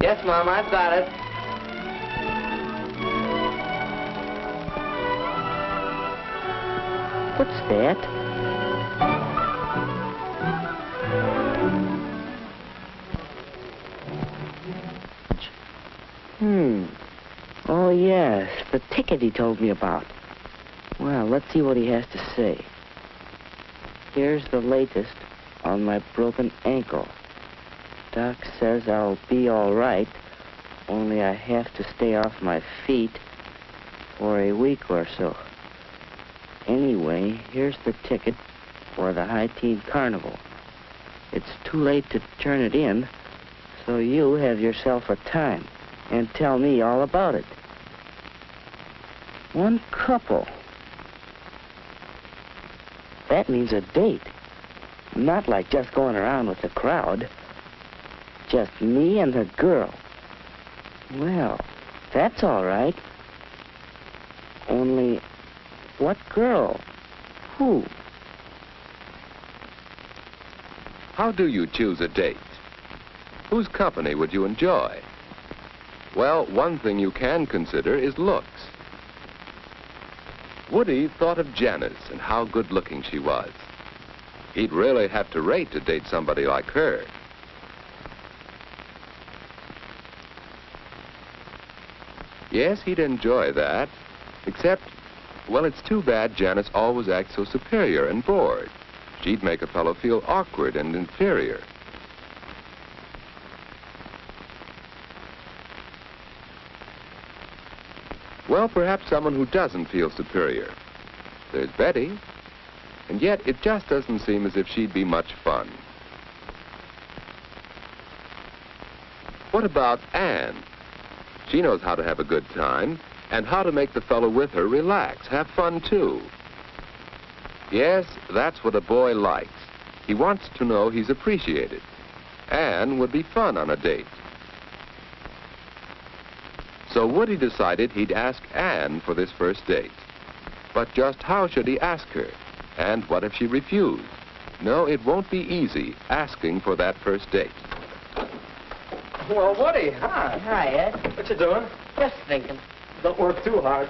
Yes, Mom, I've got it. What's that? Oh, yes, the ticket he told me about. Well, let's see what he has to say. Here's the latest on my broken ankle. Doc says I'll be all right, only I have to stay off my feet for a week or so. Anyway, here's the ticket for the High Teen Carnival. It's too late to turn it in, so you have yourself a time and tell me all about it. One couple. That means a date. Not like just going around with the crowd. Just me and the girl. Well, that's all right. Only, what girl? Who? How do you choose a date? Whose company would you enjoy? Well, one thing you can consider is looks. Woody thought of Janice and how good-looking she was. He'd really have to rate to date somebody like her. Yes, he'd enjoy that, except, well, it's too bad Janice always acts so superior and bored. She'd make a fellow feel awkward and inferior. Well, perhaps someone who doesn't feel superior. There's Betty, and yet it just doesn't seem as if she'd be much fun. What about Anne? She knows how to have a good time and how to make the fellow with her relax, have fun too. Yes, that's what a boy likes. He wants to know he's appreciated. Anne would be fun on a date. So Woody decided he'd ask Anne for this first date. But just how should he ask her? And what if she refused? No, it won't be easy asking for that first date. Well, Woody, hi. Hi, Ed. What you doing? Just thinking. Don't work too hard.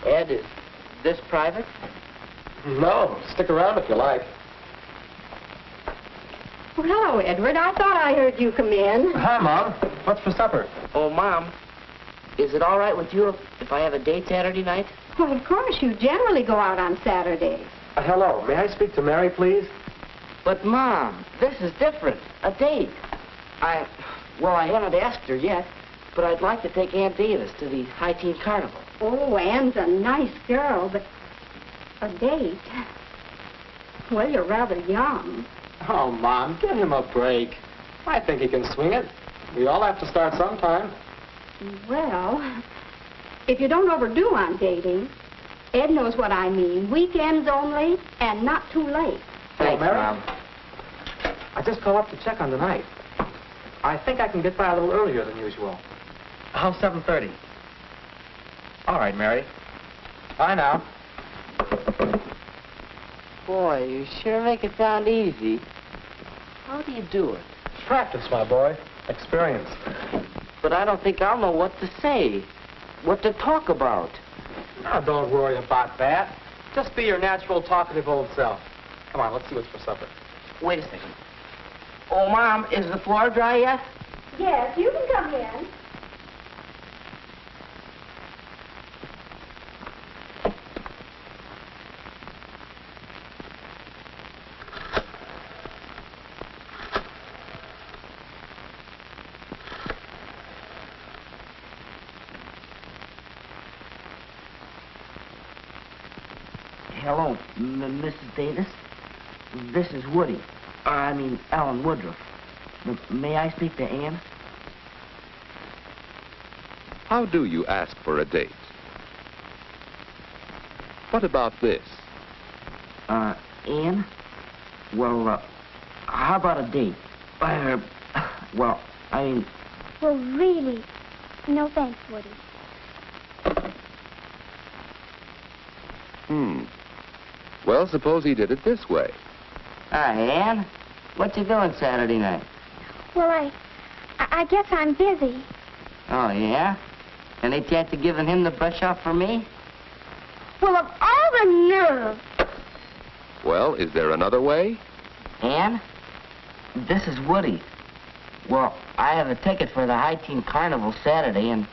Ed, is this private? No, stick around if you like. Well, hello, Edward. I thought I heard you come in. Hi, Mom. What's for supper? Oh, Mom, is it all right with you if I have a date Saturday night? Well, of course, you generally go out on Saturdays. Hello, may I speak to Mary, please? But, Mom, this is different. A date. Well, I haven't asked her yet, but I'd like to take Aunt Davis to the High Teen Carnival. Oh, Anne's a nice girl, but a date? Well, you're rather young. Oh, Mom, give him a break. I think he can swing it. We all have to start sometime. Well, if you don't overdo on dating, Ed knows what I mean. Weekends only and not too late. Thanks, Mary? Mom. I just called up to check on tonight. I think I can get by a little earlier than usual. How's 7:30? All right, Mary. Bye now. Boy, you sure make it sound easy. How do you do it? Practice, my boy. Experience. But I don't think I'll know what to say, what to talk about. Now, don't worry about that. Just be your natural, talkative old self. Come on, let's see what's for supper. Wait a second. Oh, Mom, is the floor dry yet? Yes, you can come in. Hello, Mrs. Davis. This is Woody. Alan Woodruff. May I speak to Anne? How do you ask for a date? What about this? Anne? Well, how about a date? Well, Well, really, no thanks, Woody. Well, suppose he did it this way. Hi, Ann. What you doing Saturday night? Well, I guess I'm busy. Oh, yeah? Any chance of giving him the brush off for me? Well, of all the nerve. Well, is there another way? Ann, this is Woody. Well, I have a ticket for the High Teen Carnival Saturday, and,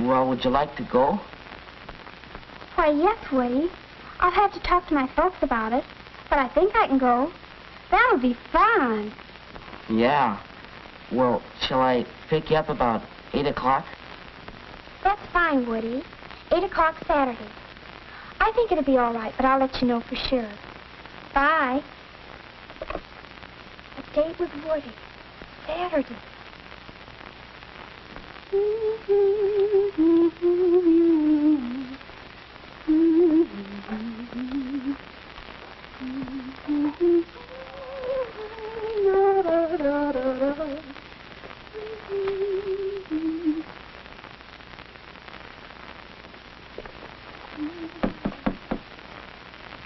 well, would you like to go? Why, yes, Woody. I'll have to talk to my folks about it, but I think I can go. That'll be fun. Yeah. Well, shall I pick you up about 8 o'clock? That's fine, Woody. 8 o'clock Saturday. I think it'll be all right, but I'll let you know for sure. Bye. A date with Woody. Saturday.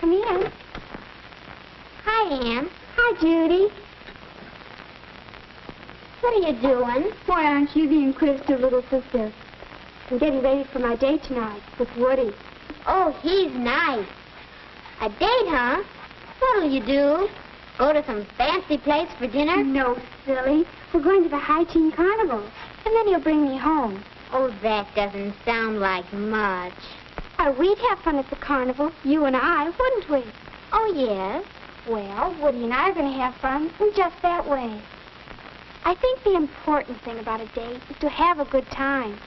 Come in. Hi, Ann. Hi, Judy. What are you doing? Why, aren't you the inquisitive little sister? I'm getting ready for my date tonight with Woody. Oh, he's nice. A date, huh? What'll you do? Go to some fancy place for dinner? No, silly. We're going to the High Teen Carnival, and then he'll bring me home. Oh, that doesn't sound like much. Why, we'd have fun at the carnival, you and I, wouldn't we? Oh, yes. Well, Woody and I are going to have fun in just that way. I think the important thing about a date is to have a good time.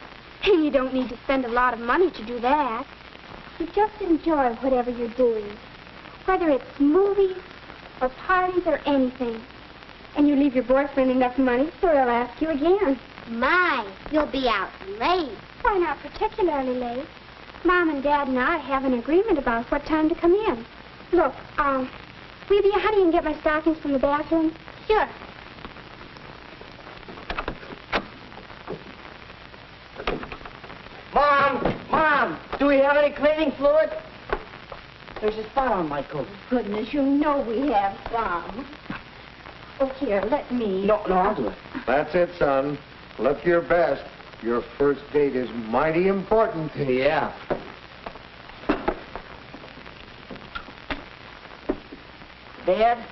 And you don't need to spend a lot of money to do that. You just enjoy whatever you're doing, whether it's movies or parties or anything. And you leave your boyfriend enough money so he'll ask you again. My, you'll be out late. Why, not particularly late. Mom and Dad and I have an agreement about what time to come in. Look, will you be a honey and get my stockings from the bathroom? Sure. Mom, do we have any cleaning fluid? There's a spot on my coat. Goodness, you know we have some. Oh, here, let me. No, I'll do it. That's it, son. Look your best. Your first date is mighty important. Yeah. Dad,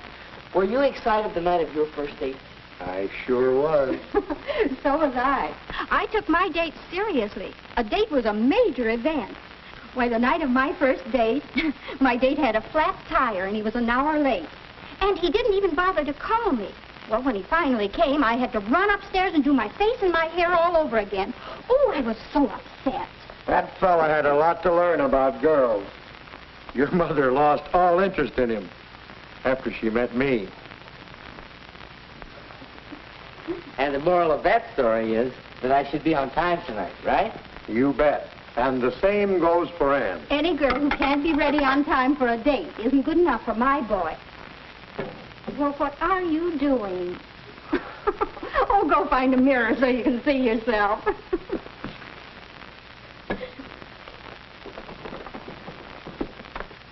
were you excited the night of your first date? I sure was. So was I. I took my date seriously. A date was a major event. Why, the night of my first date, my date had a flat tire and he was an hour late. And he didn't even bother to call me. Well, when he finally came, I had to run upstairs and do my face and my hair all over again. Oh, I was so upset. That fella had a lot to learn about girls. Your mother lost all interest in him after she met me. And the moral of that story is that I should be on time tonight, right? You bet. And the same goes for Ann. Any girl who can't be ready on time for a date isn't good enough for my boy. Well, what are you doing? Oh, go find a mirror so you can see yourself.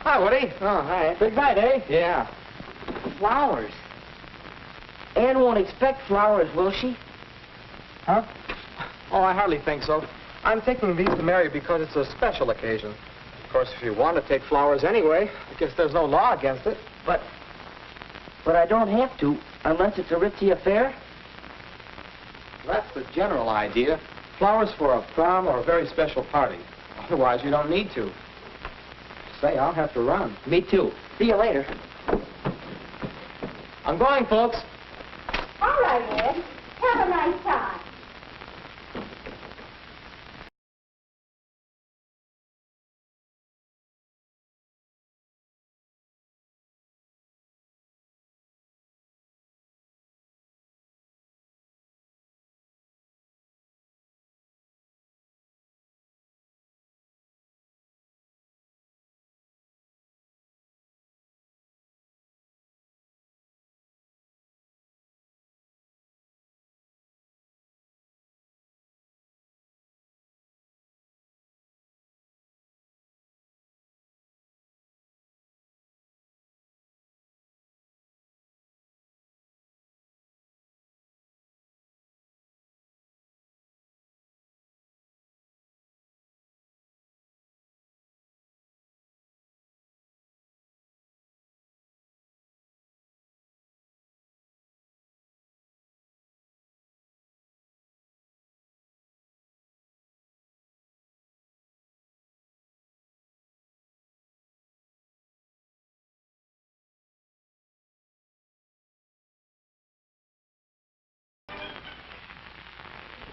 Hi, Woody. Oh, hi. Big night, eh? Yeah. Flowers. Ann won't expect flowers, will she? Huh? Oh, I hardly think so. I'm taking these to Mary because it's a special occasion. Of course, if you want to take flowers anyway, I guess there's no law against it. But I don't have to, unless it's a ritzy affair. That's the general idea. Flowers for a prom or a very special party. Otherwise, you don't need to. Say, I'll have to run. Me too. See you later. I'm going, folks. All right, Ed. Have a nice time.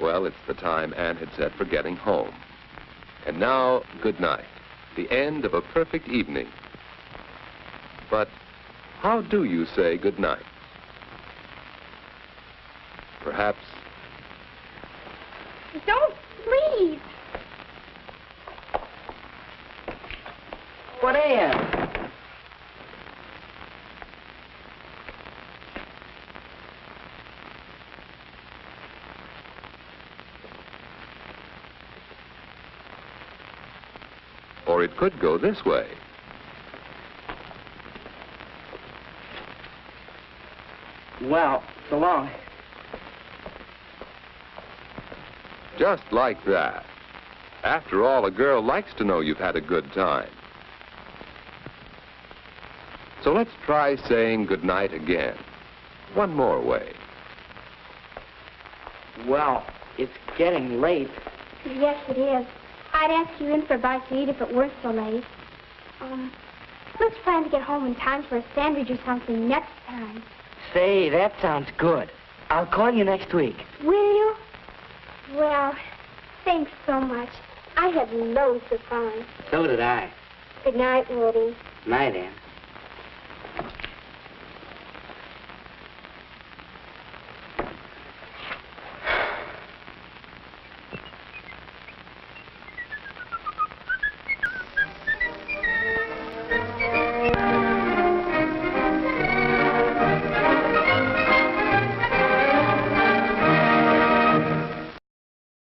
Well, it's the time Ann had set for getting home. And now, good night. The end of a perfect evening. But how do you say good night? Perhaps... Don't, please. What, Ann? Or it could go this way. Well, so long. Just like that. After all, a girl likes to know you've had a good time. So let's try saying goodnight again. One more way. Well, it's getting late. Yes, it is. I'd ask you in for a bite to eat if it weren't so late. Let's plan to get home in time for a sandwich or something next time. Say, that sounds good. I'll call you next week. Will you? Well, thanks so much. I had loads of fun. So did I. Good night, Woody. Night, Ann.